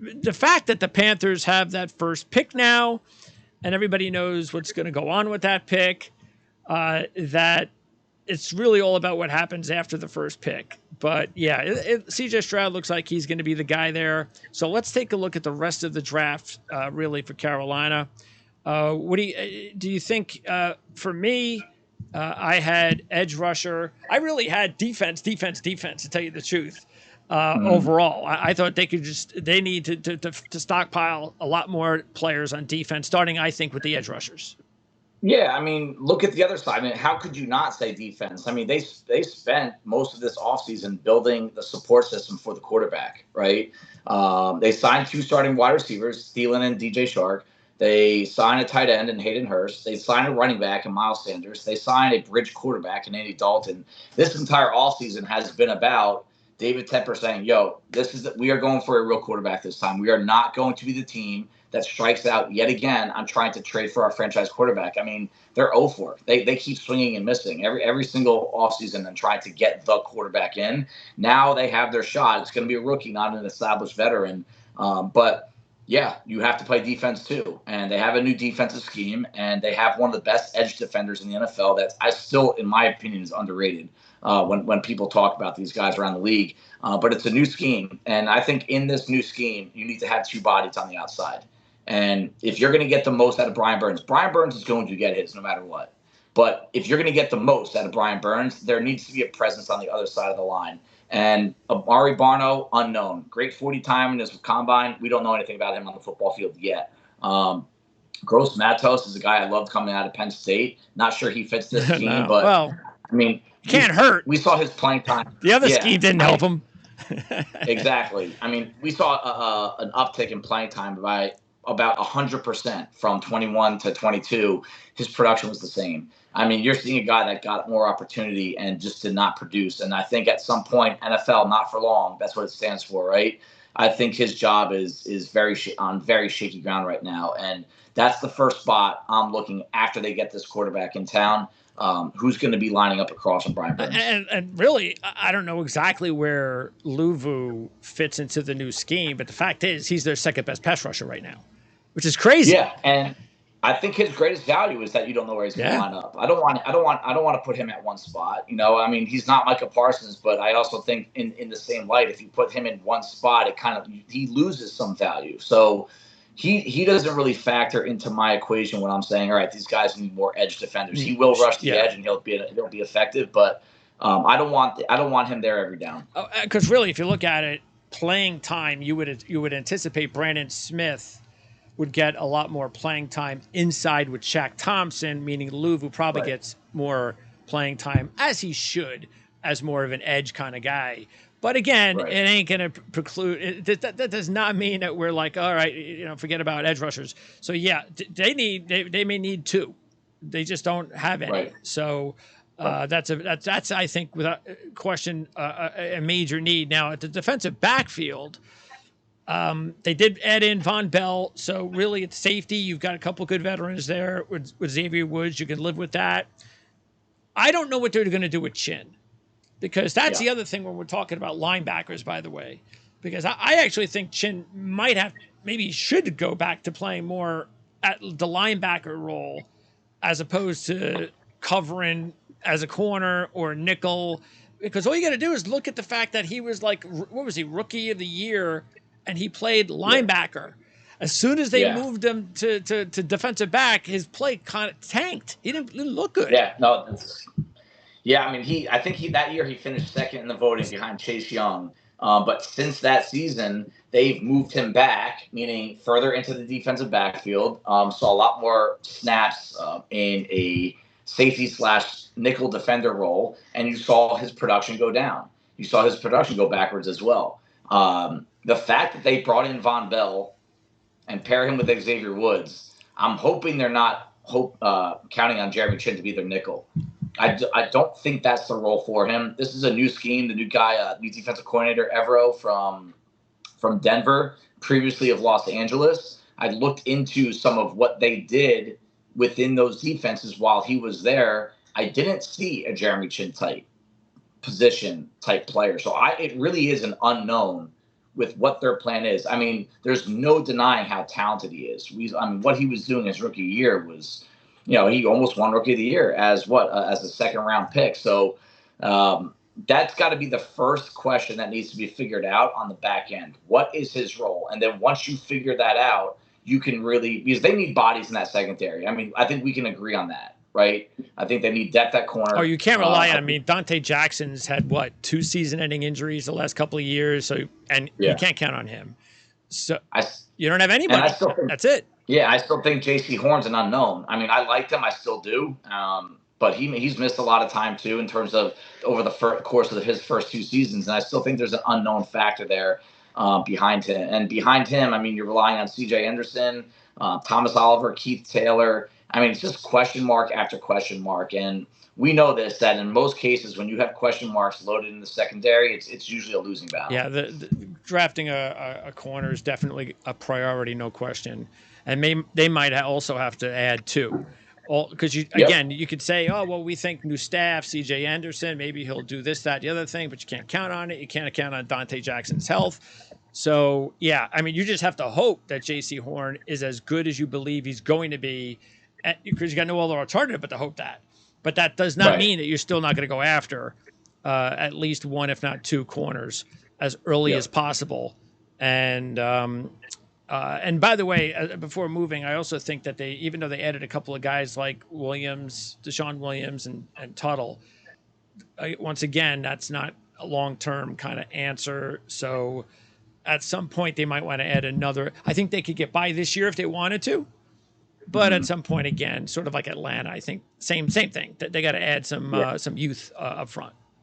the fact that the Panthers have that first pick now, and everybody knows what's going to go on with that pick, that it's really all about what happens after the first pick. But yeah, CJ Stroud looks like he's going to be the guy there. So let's take a look at the rest of the draft, really, for Carolina. What do you think? For me, I had edge rusher. I really had defense, to tell you the truth. Overall, I thought they need to stockpile a lot more players on defense, starting, I think, with the edge rushers. Yeah, I mean, look at the other side. I mean, how could you not say defense? I mean, they spent most of this offseason building the support system for the quarterback, right? They signed 2 starting wide receivers, Thielen and DJ Shark. They signed a tight end in Hayden Hurst. They signed a running back in Miles Sanders. They signed a bridge quarterback in Andy Dalton. This entire offseason has been about David Tepper saying, yo, we are going for a real quarterback this time. We are not going to be the team that strikes out yet again on trying to trade for our franchise quarterback. I mean, they're 0-4. They keep swinging and missing every single offseason and trying to get the quarterback in. Now they have their shot. It's going to be a rookie, not an established veteran. But, yeah, you have to play defense too. And they have a new defensive scheme, and they have one of the best edge defenders in the NFL that I still, in my opinion, is underrated when people talk about these guys around the league. But it's a new scheme. And I think in this new scheme, you need to have 2 bodies on the outside. And if you're going to get the most out of Brian Burns is going to get his no matter what. But if you're going to get the most out of Brian Burns, there needs to be a presence on the other side of the line. And Amari Barno, unknown. Great 40 time in his combine. We don't know anything about him on the football field yet. Gross Matos is a guy I loved coming out of Penn State. Not sure he fits this team, No. but well, I mean, can't hurt. We saw his playing time. The other scheme didn't help him. Exactly. I mean, we saw an uptick in playing time by about 100% from 21 to 22. His production was the same. I mean, you're seeing a guy that got more opportunity and just did not produce. And I think at some point, NFL, not for long, that's what it stands for, right? I think his job is on very shaky ground right now. And that's the first spot I'm looking after they get this quarterback in town. Who's going to be lining up across from Brian Burns? And really, I don't know exactly where Luvu fits into the new scheme, but the fact is he's their second best pass rusher right now, which is crazy. Yeah, and I think his greatest value is that you don't know where he's going to line up. I don't want to put him at one spot. You know, I mean, he's not Micah Parsons, but I also think in the same light, if you put him in one spot, he loses some value. So he doesn't really factor into my equation when I'm saying, all right, these guys need more edge defenders. He will rush the edge and he'll be effective, but I don't want him there every down. Because really, if you look at it, playing time, you would anticipate Brandon Smith would get a lot more playing time inside with Shaq Thompson, meaning Luvu probably gets more playing time, as he should, as more of an edge kind of guy. But again, it ain't going to preclude. That does not mean that we're like, all right, forget about edge rushers. So yeah, they may need 2. They just don't have any. Right. So that's I think without question a major need. Now at the defensive backfield, they did add in Von Bell, so really it's safety. You've got a couple good veterans there with Xavier Woods. You can live with that. I don't know what they're going to do with Chin, because that's the other thing when we're talking about linebackers, by the way, because I actually think Chin maybe should go back to playing more at the linebacker role as opposed to covering as a corner or nickel, because all you got to do is look at the fact that he was rookie of the year, and he played linebacker. As soon as they moved him to defensive back, his play kind of tanked. He didn't look good. Yeah, no. I mean, I think that year he finished second in the voting behind Chase Young. But since that season, they've moved him back, meaning further into the defensive backfield. Saw a lot more snaps in a safety/nickel defender role, and you saw his production go down. You saw his production go backwards as well. The fact that they brought in Von Bell and pair him with Xavier Woods, I'm hoping they're not counting on Jeremy Chin to be their nickel. I don't think that's the role for him. This is a new scheme. The new guy, new defensive coordinator, Evero from Denver, previously of Los Angeles. I looked into some of what they did within those defenses while he was there. I didn't see a Jeremy Chin type position type player. So it really is an unknown with what their plan is. I mean, there's no denying how talented he is. I mean, what he was doing his rookie year was, he almost won Rookie of the Year as as a second round pick. So that's got to be the first question that needs to be figured out on the back end. What is his role? And then once you figure that out, you can really, because they need bodies in that secondary. I mean, I think we can agree on that, right? I think they need depth at corner. Oh, you can't rely on. I mean, Dante Jackson's had 2 season-ending injuries the last couple of years, so you can't count on him. So you don't have anybody. That's it. Yeah, I still think J.C. Horn's an unknown. I mean, I liked him, I still do, but he's missed a lot of time too in terms of over the course of his first 2 seasons, and I still think there's an unknown factor there behind him. And behind him, I mean, you're relying on C.J. Anderson, Thomas Oliver, Keith Taylor. I mean, it's just question mark after question mark. And we know this, that in most cases, when you have question marks loaded in the secondary, it's usually a losing battle. Yeah, the drafting a corner is definitely a priority, no question. And they might also have to add 2. Because again, you could say, oh, well, we think new staff, C.J. Anderson, maybe he'll do this, that, the other thing, but you can't count on it. You can't count on Dante Jackson's health. So, yeah, I mean, you just have to hope that J.C. Horn is as good as you believe he's going to be, because you got no other alternative but to hope that. But that does not mean that you're still not going to go after at least 1, if not 2 corners as early as possible. And by the way, before moving, I also think that even though they added a couple of guys like Deshaun Williams and Tuttle, once again, that's not a long-term kind of answer. So at some point they might want to add another. I think they could get by this year if they wanted to. But at some point, again, sort of like Atlanta, I think same thing. They got to add some youth up front.